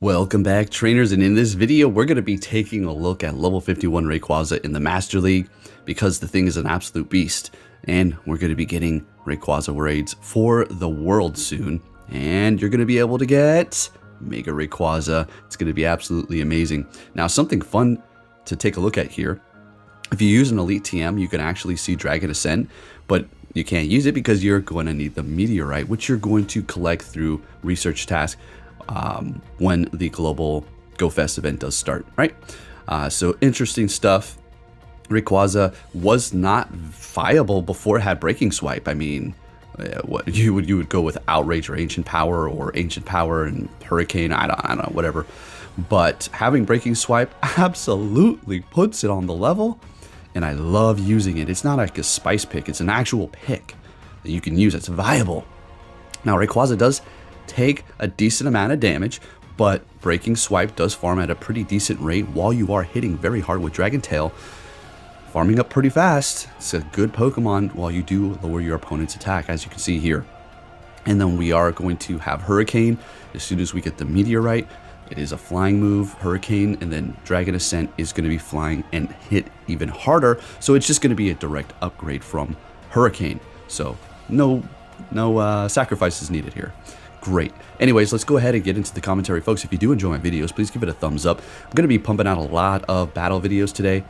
Welcome back, trainers, and in this video we're going to be taking a look at level 51 Rayquaza in the Master League because the thing is an absolute beast, and we're going to be getting Rayquaza raids for the world soon, and you're going to be able to get Mega Rayquaza. It's going to be absolutely amazing. Now, something fun to take a look at here, if you use an Elite TM, you can actually see Dragon Ascent, but you can't use it because you're going to need the Meteorite, which you're going to collect through research tasks when the global GoFest event does start, right? So interesting stuff. Rayquaza was not viable before it had Breaking Swipe. I mean, what you would go with Outrage or Ancient Power and Hurricane. I don't know, whatever. But having Breaking Swipe absolutely puts it on the level, and I love using it. It's not like a spice pick; it's an actual pick that you can use. It's viable. Now, Rayquaza does take a decent amount of damage, but Breaking Swipe does farm at a pretty decent rate while you are hitting very hard with Dragon Tail, farming up pretty fast. It's a good Pokemon while you do lower your opponent's attack, as you can see here. And then we are going to have Hurricane as soon as we get the Meteorite. It is a flying move, Hurricane, and then Dragon Ascent is going to be flying and hit even harder, so it's just going to be a direct upgrade from Hurricane. So no sacrifices needed here. Great. Anyways, let's go ahead and get into the commentary, folks. If you do enjoy my videos, please give it a thumbs up. I'm going to be pumping out a lot of battle videos today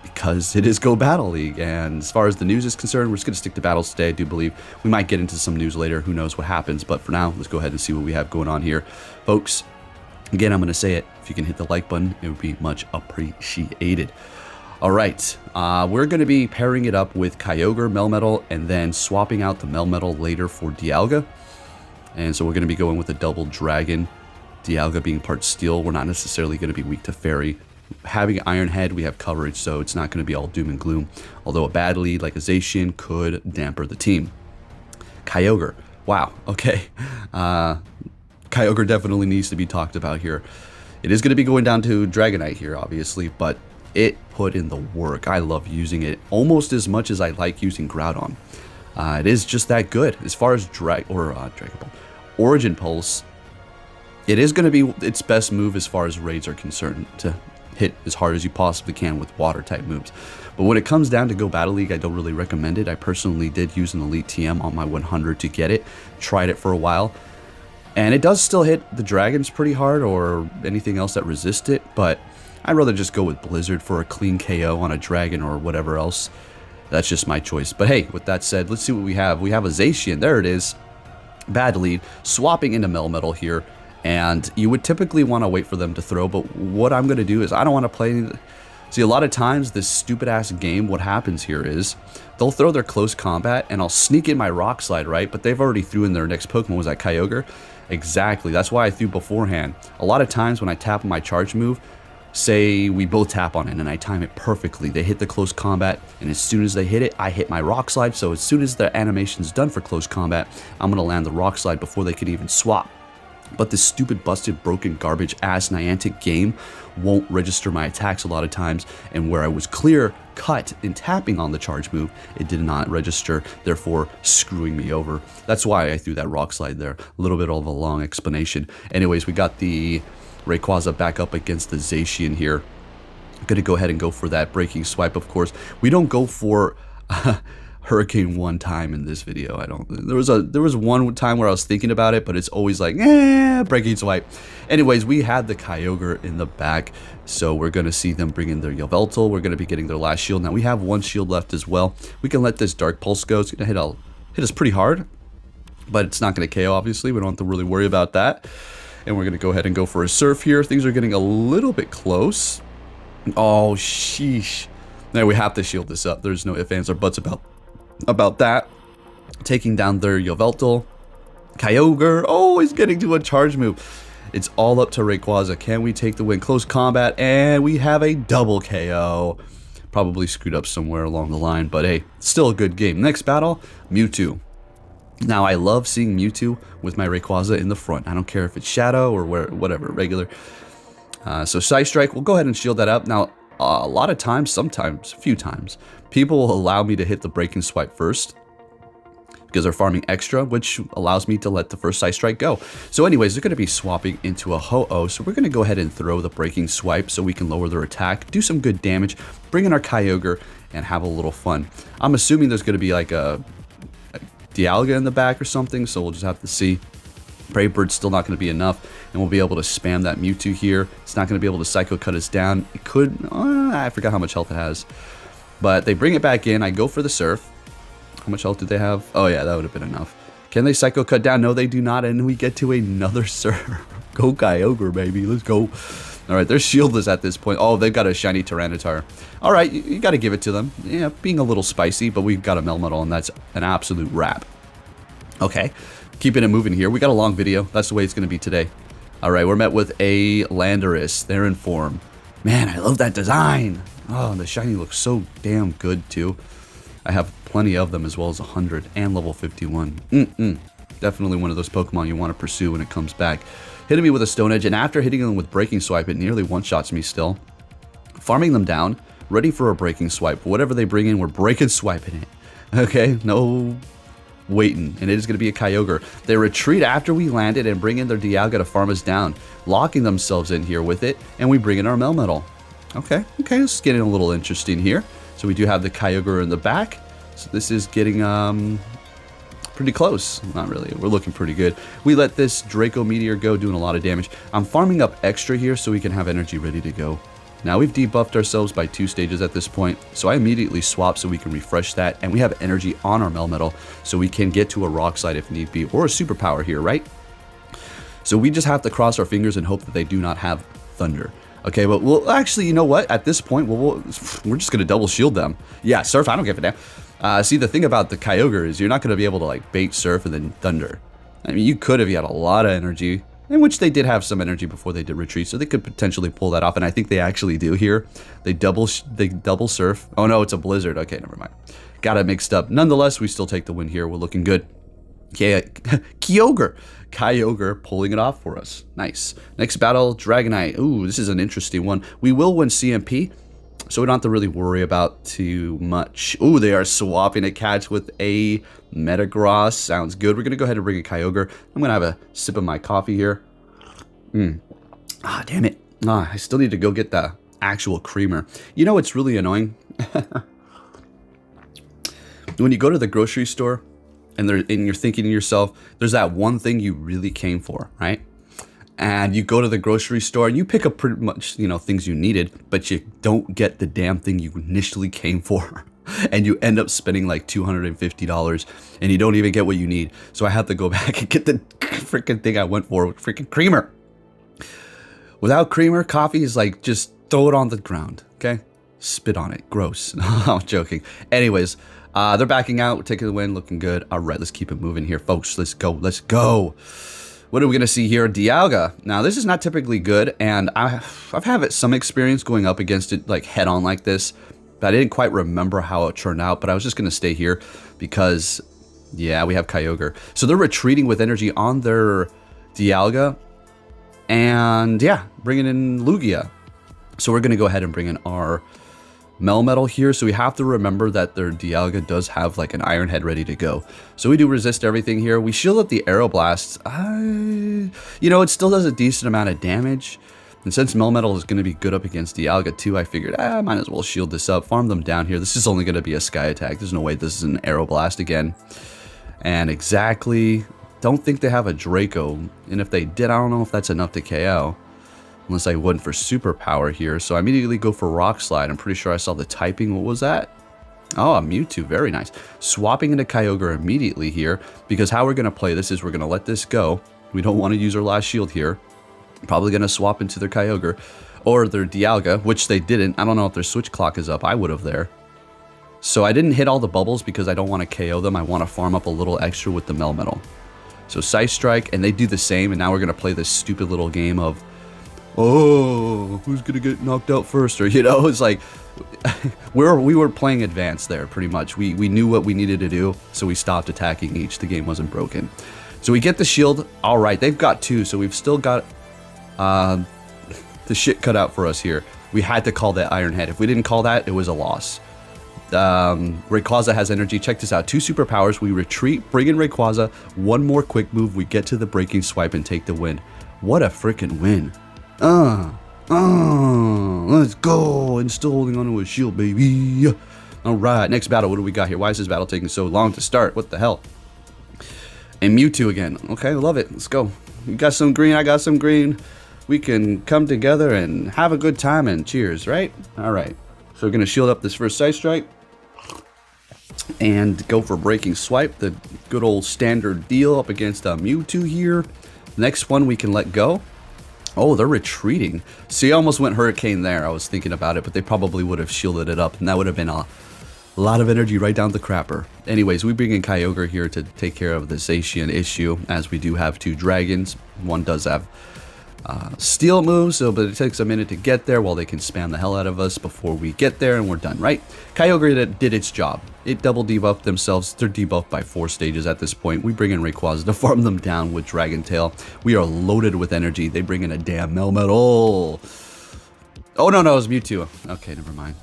because it is Go Battle League. And as far as the news is concerned, we're just going to stick to battles today. I do believe we might get into some news later. Who knows what happens? But for now, let's go ahead and see what we have going on here. Folks, again, I'm going to say it. If you can hit the like button, it would be much appreciated. All right, we're going to be pairing it up with Kyogre, Melmetal, and then swapping out the Melmetal later for Dialga. And so we're going to be going with a double dragon, Dialga being part steel. We're not necessarily going to be weak to fairy. Having Iron Head, we have coverage, so it's not going to be all doom and gloom. Although a bad lead like a Zacian could damper the team. Kyogre, wow, okay. Kyogre definitely needs to be talked about here. It is going to be going down to Dragonite here, obviously, but it put in the work. I love using it almost as much as I like using Groudon. It is just that good. As far as Dragon Ball, Origin Pulse, it is going to be its best move as far as raids are concerned, to hit as hard as you possibly can with water type moves. But when it comes down to Go Battle League, I don't really recommend it. I personally did use an Elite TM on my 100 to get it, tried it for a while, and it does still hit the dragons pretty hard or anything else that resists it, but I'd rather just go with Blizzard for a clean KO on a dragon or whatever else. That's just my choice. But hey, with that said, let's see what we have. We have a Zacian. There it is. Bad lead. Swapping into Melmetal here. And you would typically want to wait for them to throw. But what I'm going to do is I don't want to play... See, a lot of times this stupid-ass game, what happens here is they'll throw their close combat and I'll sneak in my Rock Slide, right? But they've already threw in their next Pokemon. Was that Kyogre? Exactly. That's why I threw beforehand. A lot of times when I tap on my charge move, say we both tap on it and I time it perfectly. They hit the close combat, and as soon as they hit it, I hit my Rock Slide. So as soon as the animation's done for close combat, I'm going to land the Rock Slide before they could even swap. But this stupid, busted, broken, garbage-ass Niantic game won't register my attacks a lot of times, and where I was clear cut in tapping on the charge move, it did not register, therefore screwing me over. That's why I threw that Rock Slide there. A little bit of a long explanation. Anyways, we got the Rayquaza back up against the Zacian here. I'm going to go ahead and go for that Breaking Swipe, of course. We don't go for Hurricane one time in this video. There was one time where I was thinking about it, but it's always like, Breaking Swipe. Anyways, we had the Kyogre in the back, so we're going to see them bring in their Yveltal. We're going to be getting their last shield. Now, we have one shield left as well. We can let this Dark Pulse go. It's going to hit us pretty hard, but it's not going to KO, obviously. We don't have to really worry about that. And we're going to go ahead and go for a Surf here. Things are getting a little bit close. Oh, sheesh. Now we have to shield this up. There's no ifs, ands, or buts about that. Taking down their Yveltal. Kyogre. Oh, he's getting to a charge move. It's all up to Rayquaza. Can we take the win? Close combat. And we have a double KO. Probably screwed up somewhere along the line. But hey, still a good game. Next battle, Mewtwo. Now, I love seeing Mewtwo with my Rayquaza in the front. I don't care if it's Shadow or whatever, regular. So Side Strike, we'll go ahead and shield that up. Now, a lot of times, sometimes, a few times, people will allow me to hit the Breaking Swipe first. because they're farming extra, which allows me to let the first Psy Strike go. So anyways, they're going to be swapping into a Ho-Oh, so we're going to go ahead and throw the Breaking Swipe so we can lower their attack, do some good damage, bring in our Kyogre, and have a little fun. I'm assuming there's going to be like a Dialga in the back or something, so we'll just have to see. Brave Bird's still not going to be enough, and we'll be able to spam that Mewtwo here. It's not going to be able to Psycho Cut us down. It could, I forgot how much health it has. But they bring it back in, I go for the Surf. How much health did they have? Oh yeah, that would have been enough. Can they Psycho Cut down? No, they do not, and we get to another Surf. Go Kyogre, baby, let's go. Alright, they're shieldless at this point. Oh, they've got a shiny Tyranitar. Alright, you got to give it to them. Yeah, being a little spicy, but we've got a Melmetal, and that's an absolute wrap. Okay, keeping it moving here. We got a long video. That's the way it's going to be today. Alright, we're met with a Landorus. They're in form. Man, I love that design. Oh, the shiny looks so damn good, too. I have plenty of them, as well as 100 and level 51. Definitely one of those Pokemon you want to pursue when it comes back. Hitting me with a Stone Edge, and after hitting them with Breaking Swipe, it nearly one-shots me still. Farming them down, ready for a Breaking Swipe. Whatever they bring in, we're Breaking Swiping it. Okay, no waiting, and it is going to be a Kyogre. They retreat after we landed and bring in their Dialga to farm us down, locking themselves in here with it, and we bring in our Melmetal. Okay, this is getting a little interesting here. So we do have the Kyogre in the back. So this is getting pretty close. Not really. We're looking pretty good. We let this Draco Meteor go, doing a lot of damage. I'm farming up extra here so we can have energy ready to go. Now we've debuffed ourselves by 2 stages at this point. So I immediately swap so we can refresh that. And we have energy on our Melmetal so we can get to a Rock Slide if need be. Or a Superpower here, right? So we just have to cross our fingers and hope that they do not have Thunder. Okay, but we'll actually, you know what? At this point, we're just going to double shield them. Yeah, Surf, I don't give a damn. See, the thing about the Kyogre is you're not going to be able to, like, bait Surf and then Thunder. I mean, you could if you had a lot of energy, in which they did have some energy before they did retreat, so they could potentially pull that off, and I think they actually do here. They double Surf. Oh, no, it's a Blizzard. Okay, never mind. Got it mixed up. Nonetheless, we still take the win here. We're looking good. Okay, Kyogre pulling it off for us. Nice. Next battle, Dragonite. Ooh, this is an interesting one. We will win CMP, so we don't have to really worry about too much. Ooh, they are swapping a catch with a Metagross. Sounds good. We're going to go ahead and bring a Kyogre. I'm going to have a sip of my coffee here. Ah, damn it. Ah, I still need to go get the actual creamer. You know what's really annoying? When you go to the grocery store, and you're thinking to yourself, there's that one thing you really came for, right? And you go to the grocery store and you pick up pretty much, you know, things you needed, but you don't get the damn thing you initially came for. And you end up spending like $250 and you don't even get what you need. So I have to go back and get the freaking thing I went for, freaking creamer. Without creamer, coffee is like, just throw it on the ground, okay? Spit on it. Gross. I'm joking. Anyways, they're backing out. We're taking the win. Looking good. All right, let's keep it moving here, folks. Let's go. Let's go. What are we going to see here? Dialga. Now, this is not typically good, and I've had some experience going up against it like head-on like this, but I didn't quite remember how it turned out, but I was just going to stay here because, yeah, we have Kyogre. So they're retreating with energy on their Dialga, and, yeah, bringing in Lugia. So we're going to go ahead and bring in our Melmetal here, so we have to remember that their Dialga does have like an Iron Head ready to go. So we do resist everything here. We shield up the Aeroblast. You know, it still does a decent amount of damage. And since Melmetal is going to be good up against Dialga too, I figured, I might as well shield this up, farm them down here. This is only going to be a Sky Attack. There's no way this is an Aeroblast again. And exactly, don't think they have a Draco. And if they did, I don't know if that's enough to KO. Unless I went for Superpower here. So I immediately go for Rock Slide. I'm pretty sure I saw the typing. What was that? Oh, a Mewtwo. Very nice. Swapping into Kyogre immediately here. Because how we're going to play this is we're going to let this go. We don't want to use our last shield here. Probably going to swap into their Kyogre. Or their Dialga, which they didn't. I don't know if their switch clock is up. I would have there. So I didn't hit all the bubbles because I don't want to KO them. I want to farm up a little extra with the Melmetal. So Psy Strike, and they do the same. And now we're going to play this stupid little game of, oh, who's gonna get knocked out first? Or, you know, it's like we were playing advanced there pretty much. We knew what we needed to do, so we stopped attacking each. The game wasn't broken. So we get the shield. All right, they've got 2, so we've still got the shit cut out for us here. We had to call that Iron Head. If we didn't call that, it was a loss. Rayquaza has energy. Check this out. 2 superpowers. We retreat, bring in Rayquaza. 1 more quick move. We get to the breaking swipe and take the win. What a freaking win. Let's go. And still holding onto a shield, baby. All right, next battle. What do we got here? Why is this battle taking so long to start? What the hell? And Mewtwo again. Okay, I love it. Let's go. You got some green, I got some green. We can come together and have a good time and cheers, right? All right. So we're going to shield up this first Side Strike and go for Breaking Swipe, the good old standard deal up against Mewtwo here. Next one we can let go. Oh, they're retreating. See, I almost went Hurricane there. I was thinking about it, but they probably would have shielded it up, and that would have been a lot of energy right down the crapper. Anyways, we bring in Kyogre here to take care of this Zacian issue, as we do have 2 dragons. One does have steel moves, but it takes a minute to get there while they can spam the hell out of us before we get there and we're done, right? Kyogre did its job. It double debuffed themselves. They're debuffed by 4 stages at this point. We bring in Rayquaza to farm them down with Dragon Tail. We are loaded with energy. They bring in a damn Melmetal. Oh, no, it was Mewtwo. Okay, never mind.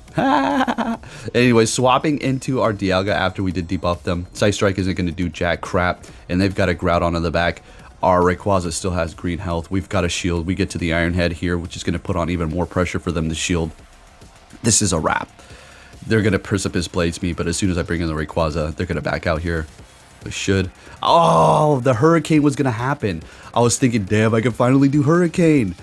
Anyway, swapping into our Dialga after we did debuff them. Side Strike isn't going to do jack crap, and they've got a Groudon on the back. Our Rayquaza still has green health. We've got a shield. We get to the Iron Head here, which is going to put on even more pressure for them to shield. This is a wrap. They're going to Precipice Blades me, but as soon as I bring in the Rayquaza, they're going to back out here. They should. Oh, the Hurricane was going to happen. I was thinking, damn, I can finally do Hurricane.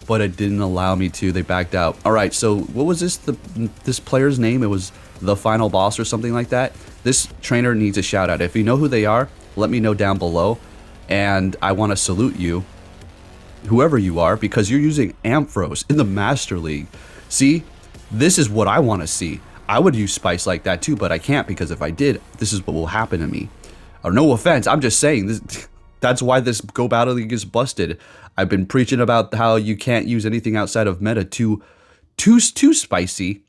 But it didn't allow me to. They backed out. All right, so what was this player's name? It was the final boss or something like that. This trainer needs a shout out. If you know who they are, let me know down below. And I want to salute you, whoever you are, because you're using Ampharos in the Master League. See, this is what I want to see. I would use Spice like that too, but I can't, because if I did, this is what will happen to me. Or no offense, I'm just saying this. That's why this Go Battle League is busted. I've been preaching about how you can't use anything outside of meta too spicy,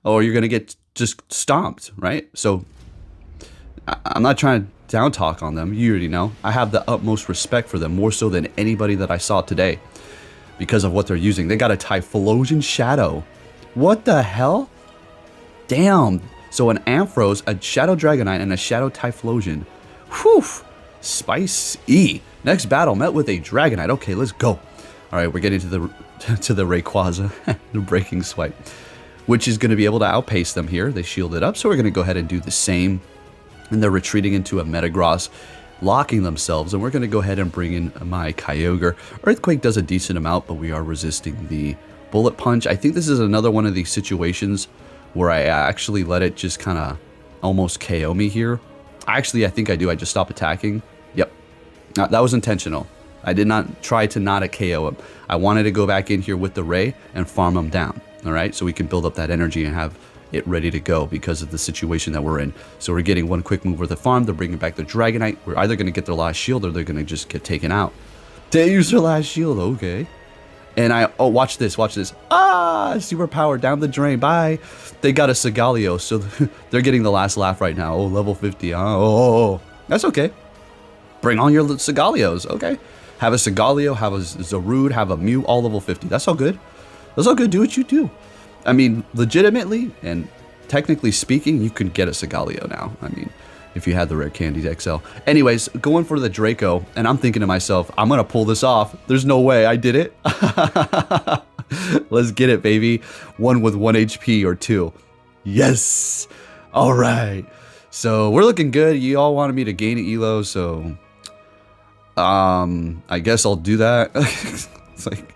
or you're gonna get just stomped, right? So I'm not trying to down talk on them. You already know. I have the utmost respect for them, more so than anybody that I saw today, because of what they're using. They got a Typhlosion Shadow. What the hell? Damn. So an Ampharos, a Shadow Dragonite, and a Shadow Typhlosion. Whew. Spicy. Next battle met with a Dragonite. Okay, let's go. All right, we're getting to the Rayquaza, the Breaking Swipe, which is going to be able to outpace them here. They shielded up, so we're going to go ahead and do the same. And they're retreating into a Metagross, locking themselves, and we're going to go ahead and bring in my Kyogre. Earthquake does a decent amount, but we are resisting the Bullet Punch. I think this is another one of these situations where I actually let it just kind of almost KO me here. Actually, I think I do. I just stop attacking. Yep. That was intentional. I did not try to not KO him. I wanted to go back in here with the Ray and farm him down. All right, so we can build up that energy and have it ready to go because of the situation that we're in. So we're getting 1 quick move with the farm. They're bringing back the Dragonite. We're either going to get their last shield or they're going to just get taken out. They use their last shield. Okay. And oh, watch this. Superpower down the drain. Bye. They got a Sigaleo, so they're getting the last laugh right now. Oh, level 50. Oh, that's okay. Bring on your Sigaleos. Okay. Have a Sigaleo, have a Zarude, have a Mew, all level 50. That's all good. That's all good. Do what you do. I mean, legitimately and technically speaking, you could get a Sigaleo now. I mean, if you had the Rare Candies XL. Anyways, going for the Draco, and I'm thinking to myself, I'm going to pull this off. There's no way I did it. Let's get it, baby. 1 with 1 HP or 2. Yes. All right. So we're looking good. You all wanted me to gain an Elo, so I guess I'll do that. It's like,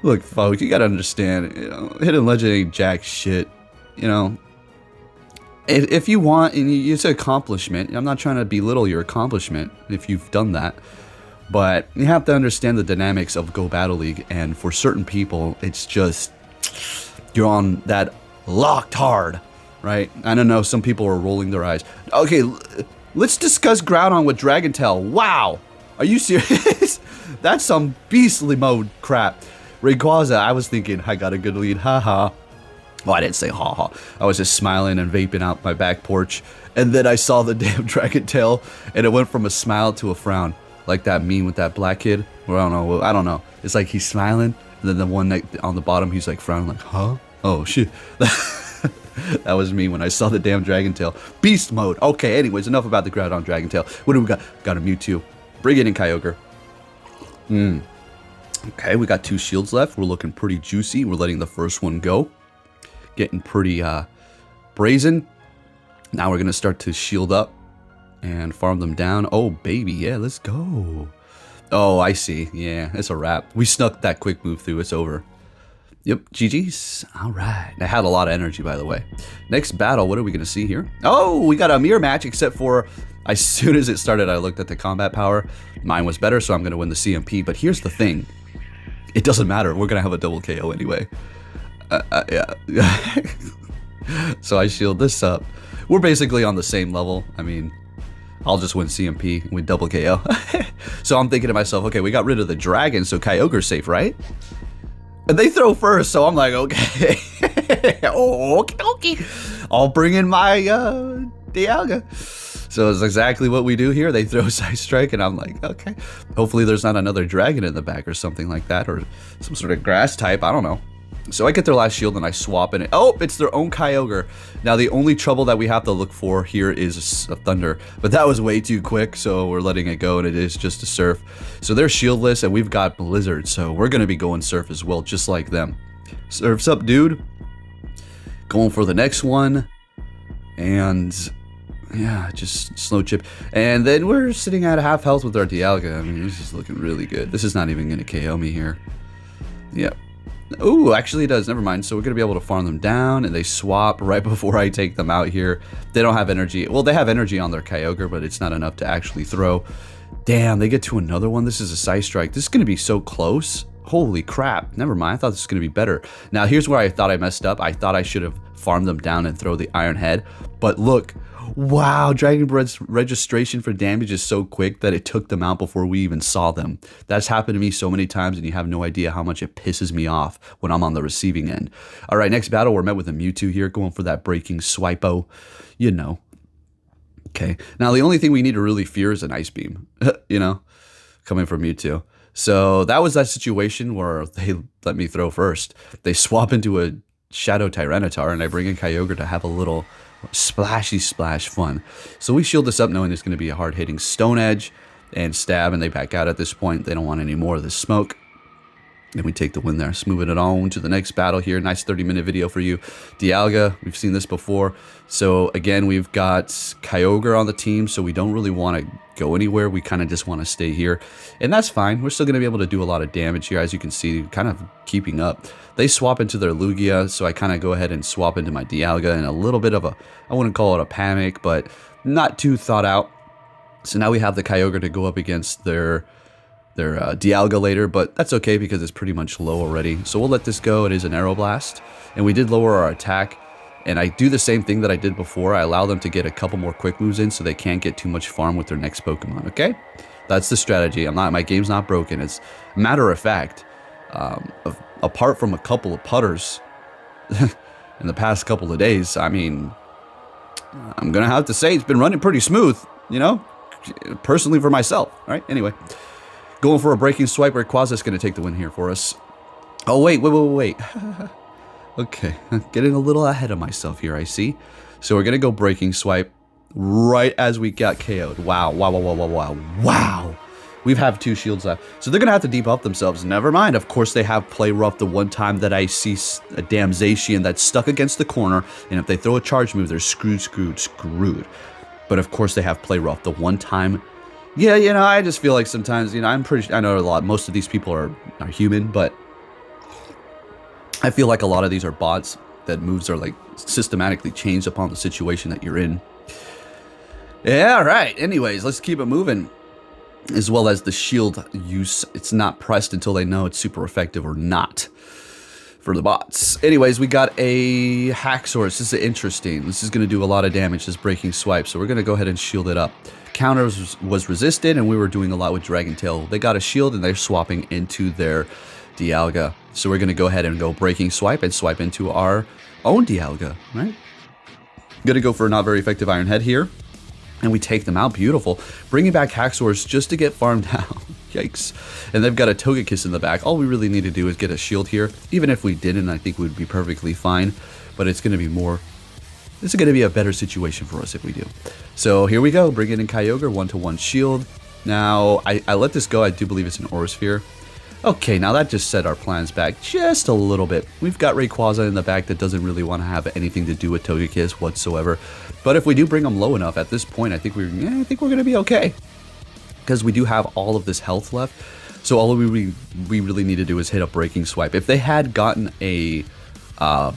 look, folks, you gotta understand, you know, Hidden Legend ain't jack shit. You know, if you want, and it's an accomplishment. I'm not trying to belittle your accomplishment if you've done that, but you have to understand the dynamics of Go Battle League. And for certain people, it's just you're on that locked hard, right? I don't know. Some people are rolling their eyes. Okay, let's discuss Groudon with Dragon Tail. Wow, are you serious? That's some beastly mode crap. Rayquaza, I was thinking, I got a good lead, haha. Well, I didn't say haha. I was just smiling and vaping out my back porch. And then I saw the damn Dragon Tail, and it went from a smile to a frown. Like that meme with that black kid. Or I don't know. It's like he's smiling, and then the one on the bottom, he's like frowning like, huh? Oh, shit. That was me when I saw the damn Dragon Tail. Beast mode. Okay, anyways, enough about the Groudon Dragon Tail. What do we got? Got a Mewtwo. Bring it in, Kyogre. Okay, we got 2 shields left. We're looking pretty juicy. We're letting the first one go. Getting pretty brazen. Now we're going to start to shield up and farm them down. Oh, baby. Yeah, let's go. Oh, I see. Yeah, it's a wrap. We snuck that quick move through. It's over. Yep, GG's. All right. I had a lot of energy, by the way. Next battle, what are we going to see here? Oh, we got a mirror match, except for as soon as it started, I looked at the combat power. Mine was better, so I'm going to win the CMP. But here's the thing. It doesn't matter. We're going to have a double KO anyway. Yeah. So I shield this up. We're basically on the same level. I mean, I'll just win CMP with double KO. So I'm thinking to myself, okay, we got rid of the dragon, so Kyogre's safe, right? And they throw first, so I'm like, okay. Oh, okay. I'll bring in my Dialga. So it's exactly what we do here. They throw Side Strike, and I'm like, okay. Hopefully there's not another dragon in the back or something like that, or some sort of grass type. I don't know. So I get their last shield and I swap in it. Oh, it's their own Kyogre. Now the only trouble that we have to look for here is a Thunder, but that was way too quick, so we're letting it go, and it is just a Surf. So they're shieldless, and we've got Blizzard, so we're gonna be going Surf as well, just like them. Surf's up, dude. Going for the next one, and yeah, just slow chip. And then we're sitting at half health with our Dialga. I mean, this is looking really good. This is not even gonna KO me here. Yep. Oh, actually it does. Never mind. So we're going to be able to farm them down, and they swap right before I take them out here. They don't have energy. Well, they have energy on their Kyogre, but it's not enough to actually throw. Damn, they get to another one. This is a Side Strike. This is going to be so close. Holy crap. Never mind. I thought this was going to be better. Now, here's where I thought I messed up. I thought I should have farmed them down and throw the Iron Head. But look. Wow, Dragon Bread's registration for damage is so quick that it took them out before we even saw them. That's happened to me so many times, and you have no idea how much it pisses me off when I'm on the receiving end. All right, next battle, we're met with a Mewtwo here, going for that breaking Swipe-O. You know. Okay, now the only thing we need to really fear is an Ice Beam, you know, coming from Mewtwo. So that was that situation where they let me throw first. They swap into a Shadow Tyranitar, and I bring in Kyogre to have a little splashy splash fun. So we shield this up knowing there's going to be a hard-hitting Stone Edge and stab, and they back out at this point. They don't want any more of this smoke. And we take the win there. Moving it on to the next battle here. Nice 30-minute video for you. Dialga, we've seen this before. So again, we've got Kyogre on the team, so we don't really want to go anywhere. We kind of just want to stay here. And that's fine. We're still going to be able to do a lot of damage here, as you can see, kind of keeping up. They swap into their Lugia, so I kind of go ahead and swap into my Dialga, and a little bit of a, I wouldn't call it a panic, but not too thought out. So now we have the Kyogre to go up against their Dialga later, but that's okay because it's pretty much low already. So we'll let this go. It is an Aeroblast, and we did lower our attack. And I do the same thing that I did before. I allow them to get a couple more quick moves in so they can't get too much farm with their next Pokemon, okay? That's the strategy. My game's not broken. It's matter of fact, apart from a couple of putters in the past couple of days, I mean, I'm going to have to say it's been running pretty smooth, you know, personally for myself. All right, anyway. Going for a breaking swipe. Rayquaza is going to take the win here for us. Oh, wait. Okay, getting a little ahead of myself here, I see. So we're going to go breaking swipe right as we got KO'd. Wow. We have 2 shields left. So they're going to have to debuff themselves. Never mind. Of course, they have Play Rough the one time that I see a damn Zacian that's stuck against the corner. And if they throw a charge move, they're screwed. But of course, they have Play Rough the one time. Yeah, you know, I just feel like sometimes, you know, I know a lot. Most of these people are human, but I feel like a lot of these are bots that moves are like systematically changed upon the situation that you're in. Yeah, all right. Anyways, let's keep it moving. As well as the shield use, it's not pressed until they know it's super effective or not for the bots. Anyways, we got a Haxorus. This is interesting. This is going to do a lot of damage, this breaking swipe. So we're going to go ahead and shield it up. Counter was resisted, and we were doing a lot with Dragon Tail. They got a shield, and they're swapping into their Dialga. So we're going to go ahead and go breaking swipe and swipe into our own Dialga, right? Going to go for a not very effective Iron Head here. And we take them out. Beautiful. Bringing back Haxorus just to get farmed down. Yikes. And they've got a Togekiss in the back. All we really need to do is get a shield here. Even if we didn't, I think we'd be perfectly fine. But it's going to be more this is going to be a better situation for us if we do. So here we go, bringing in Kyogre, 1-to-1 shield. Now, I let this go, I do believe it's an Aurasphere. Okay, now that just set our plans back just a little bit. We've got Rayquaza in the back that doesn't really want to have anything to do with Togekiss whatsoever. But if we do bring them low enough at this point, I think we're going to be okay. Because we do have all of this health left. So all we really need to do is hit a Breaking Swipe. If they had gotten a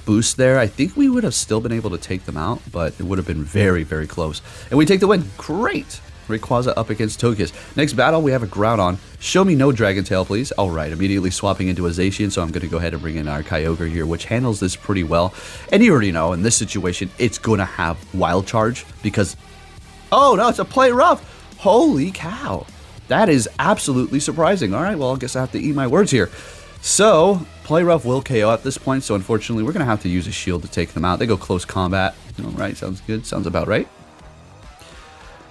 boost there, I think we would have still been able to take them out, but it would have been very, very close. And we take the win. Great! Rayquaza up against Togekiss. Next battle, we have a Groudon. Show me no Dragon Tail, please. All right, immediately swapping into a Zacian, so I'm going to go ahead and bring in our Kyogre here, which handles this pretty well. And you already know, in this situation, it's going to have Wild Charge because... Oh, no, it's a Play Rough! Holy cow! That is absolutely surprising. All right, well, I guess I have to eat my words here. So, Play Rough will KO at this point, so unfortunately, we're going to have to use a shield to take them out. They go close combat. All right, sounds good. Sounds about right.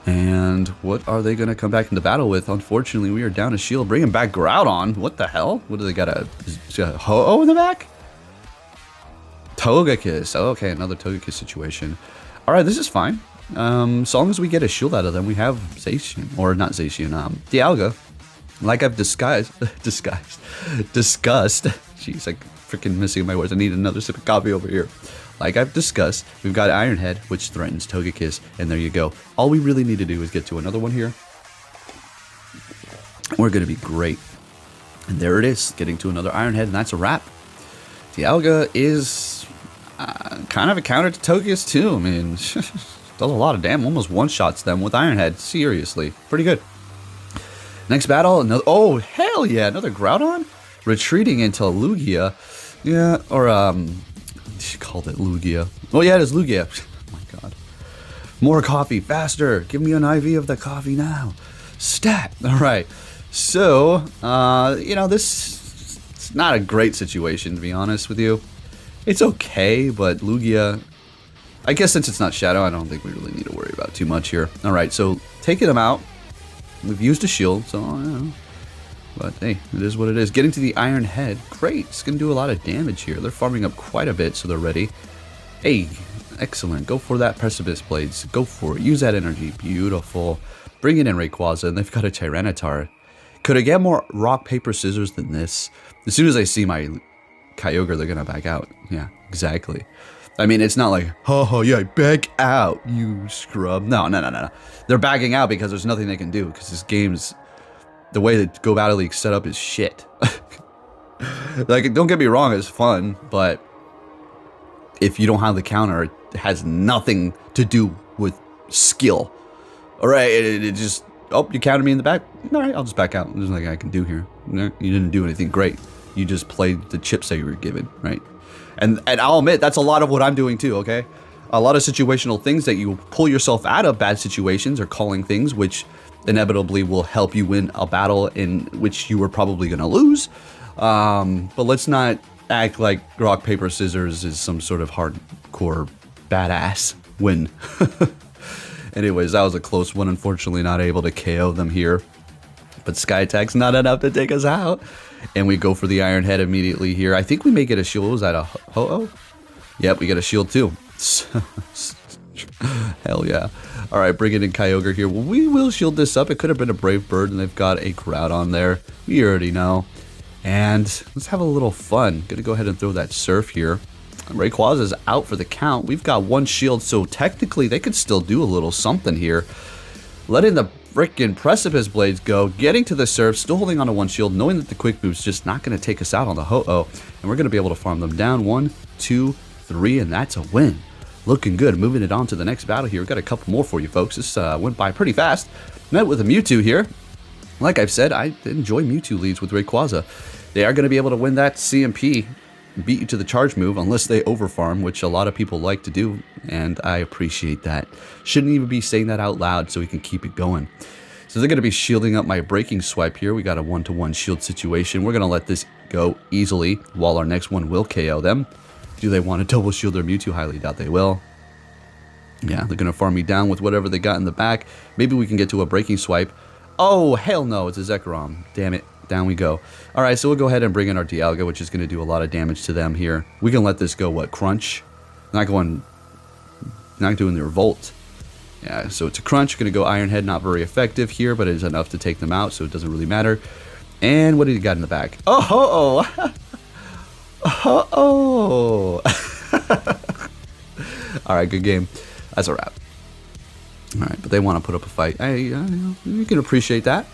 And what are they going to come back into battle with? Unfortunately, we are down a shield. Bringing back Groudon. What the hell? What do they got? A Ho-Oh in the back? Togekiss. Oh, okay, another Togekiss situation. All right, this is fine. So long as we get a shield out of them, we have Zacian. Or not Zacian, Dialga. Like I've discussed. Jeez, I'm freaking missing my words. I need another sip of coffee over here. Like I've discussed, we've got Iron Head, which threatens Togekiss, and there you go. All we really need to do is get to another one here. We're going to be great. And there it is, getting to another Iron Head, and that's a wrap. Dialga is kind of a counter to Togekiss, too. I mean, does a lot of damage, almost one-shots them with Iron Head. Seriously, pretty good. Next battle, another, oh, hell yeah, another Groudon? Retreating into Lugia. Yeah, or, she called it Lugia. Oh yeah, it is Lugia. Oh my god. More coffee, faster. Give me an IV of the coffee now. Stat. All right. So, you know, this is not a great situation, to be honest with you. It's okay, but Lugia, I guess since it's not Shadow, I don't think we really need to worry about too much here. All right, so taking them out. We've used a shield, so, you know. But hey, it is what it is. Getting to the Iron Head. Great. It's going to do a lot of damage here. They're farming up quite a bit, so they're ready. Hey, excellent. Go for that Precipice Blades. Go for it. Use that energy. Beautiful. Bring it in Rayquaza, and they've got a Tyranitar. Could I get more rock, paper, scissors than this? As soon as I see my Kyogre, they're going to back out. Yeah, exactly. I mean, it's not like, oh, yeah, back out, you scrub. No. They're backing out because there's nothing they can do, because this game's... The way that Go Battle League's set up is shit. Like, don't get me wrong, it's fun, but if you don't have the counter, it has nothing to do with skill. Alright, it just, oh, you countered me in the back? Alright, I'll just back out. There's nothing I can do here. You didn't do anything great. You just played the chips that you were given, right? And I'll admit, that's a lot of what I'm doing too, okay? A lot of situational things that you pull yourself out of bad situations or calling things which inevitably will help you win a battle in which you were probably going to lose. But let's not act like rock, paper, scissors is some sort of hardcore badass win. Anyways, that was a close one. Unfortunately, not able to KO them here. But Sky Attack's not enough to take us out. And we go for the Iron Head immediately here. I think we may get a shield. Was that a Ho-Oh? Yep, we get a shield too. Hell yeah. Alright, bringing in Kyogre here. Well, we will shield this up. It could have been a Brave Bird, and they've got a Groudon there. We already know. And let's have a little fun. Gonna go ahead and throw that Surf here. Rayquaza's out for the count. We've got one shield, so technically they could still do a little something here. Letting the frickin' Precipice Blades go. Getting to the Surf, still holding on to one shield, knowing that the Quick Boost's just not going to take us out on the Ho-Oh. And we're going to be able to farm them down. 1, 2, 3, and that's a win. Looking good. Moving it on to the next battle here. We've got a couple more for you folks. This went by pretty fast. Met with a Mewtwo here. Like I've said, I enjoy Mewtwo leads with Rayquaza. They are going to be able to win that CMP, beat you to the charge move, unless they overfarm, which a lot of people like to do, and I appreciate that. Shouldn't even be saying that out loud so we can keep it going. So they're going to be shielding up my Breaking Swipe here. We got a 1-to-1 shield situation. We're going to let this go easily, while our next one will KO them. Do they want to double shield their Mewtwo? Highly doubt they will. Yeah, they're going to farm me down with whatever they got in the back. Maybe we can get to a Breaking Swipe. Oh, hell no, it's a Zekrom. Damn it. Down we go. Alright, so we'll go ahead and bring in our Dialga, which is going to do a lot of damage to them here. We can let this go, what, Crunch? Not going not doing the revolt. Yeah, so it's a crunch. Going to go Iron Head, not very effective here, but it is enough to take them out, so it doesn't really matter. And what do you got in the back? Oh, oh. All right, good game. That's a wrap. All right, but they want to put up a fight. Hey, you can appreciate that.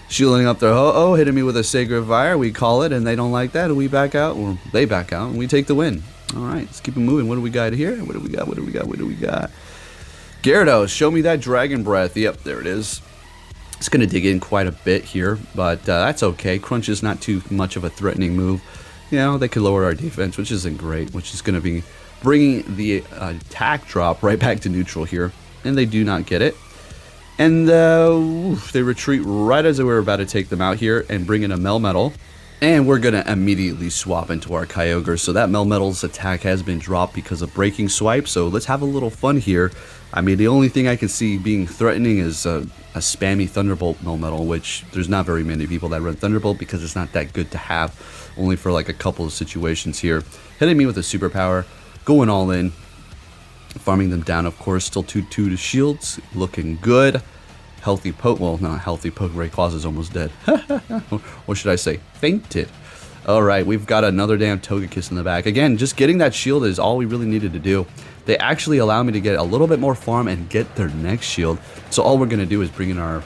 Shielding up their ho-oh, hitting me with a Sacred Fire, we call it, and they don't like that, and we back out, or they back out, and we take the win. All right, let's keep it moving. What do we got here? What do we got? What do we got? What do we got? Gyarados, show me that Dragon Breath. Yep, there it is. It's going to dig in quite a bit here, but that's okay. Crunch is not too much of a threatening move. You know, they could lower our defense, which isn't great, which is going to be bringing the attack drop right back to neutral here, and they do not get it. And they retreat right as we were about to take them out here and bring in a Melmetal. And we're going to immediately swap into our Kyogre. So that Melmetal's attack has been dropped because of Breaking Swipe. So let's have a little fun here. I mean, the only thing I can see being threatening is a spammy Thunderbolt Melmetal, which there's not very many people that run Thunderbolt because it's not that good to have. Only for like a couple of situations here. Hitting me with a superpower. Going all in. Farming them down, of course. Still 2-2 to shields. Looking good. Healthy well, not healthy Rayquaza is almost dead. What should I say? Fainted. Alright, we've got another damn Togekiss in the back. Again, just getting that shield is all we really needed to do. They actually allow me to get a little bit more farm and get their next shield. So all we're going to do is bring in our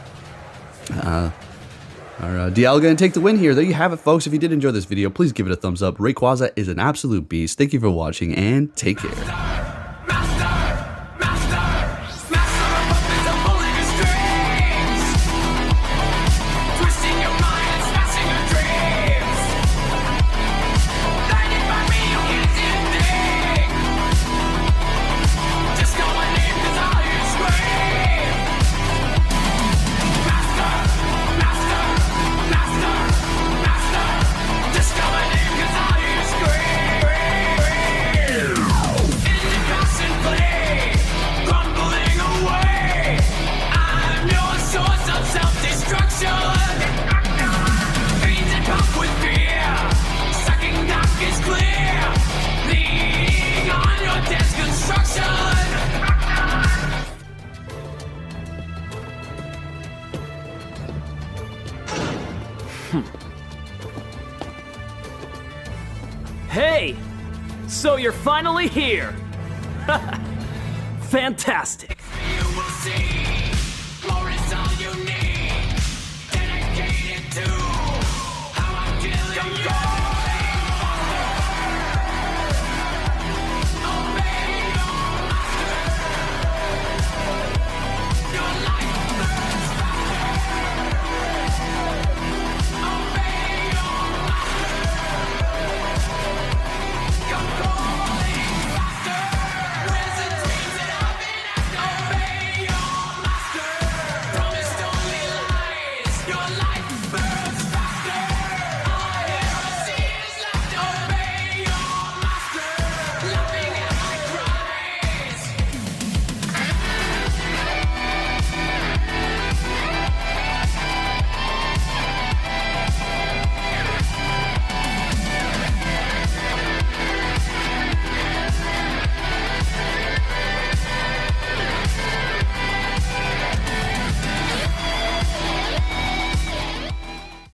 Dialga and take the win here. There you have it, folks. If you did enjoy this video, please give it a thumbs up. Rayquaza is an absolute beast. Thank you for watching, and take care. Hey! So you're finally here! Fantastic!